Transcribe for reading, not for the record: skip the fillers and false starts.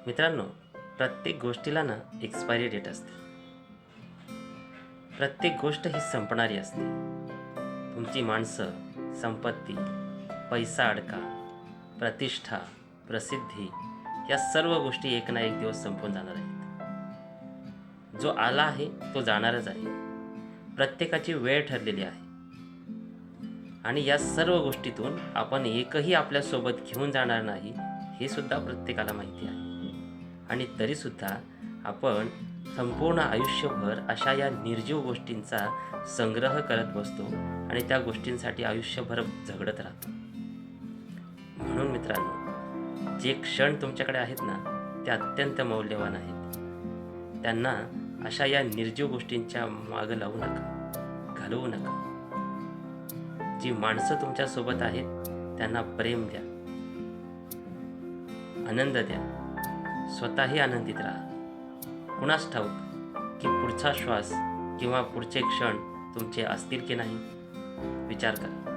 मित्रांनो, प्रत्येक गोष्टीला ना एक्सपायरी डेट असते. प्रत्येक गोष्ट ही संपणारी असते. तुमची माणसं, संपत्ती, पैसा अडका, प्रतिष्ठा, प्रसिद्धी या सर्व गोष्टी एक ना एक दिवस संपून जाणार आहेत. जो आला आहे तो जाणारच आहे. प्रत्येकाची वेळ ठरलेली आहे आणि या सर्व गोष्टीतून आपण एकही आपल्यासोबत घेऊन जाणार नाही हे सुद्धा प्रत्येकाला माहिती आहे. आणि तरीसुद्धा आपण संपूर्ण आयुष्यभर अशा या निर्जीव गोष्टींचा संग्रह करत बसतो आणि त्या गोष्टींसाठी आयुष्यभर झगडत राहतो. म्हणून मित्रांनो, जे क्षण तुमच्याकडे आहेत ना ते अत्यंत मौल्यवान आहेत. त्यांना अशा या निर्जीव गोष्टींच्या मागं लावू नका, घालवू नका. जी माणसं तुमच्यासोबत आहेत त्यांना प्रेम द्या, आनंद द्या, स्वतःही आनंदित राहा. कुणास ठाऊक की पुढचा श्वास किंवा पुढचे क्षण तुमचे असतील की नाही, विचार करा.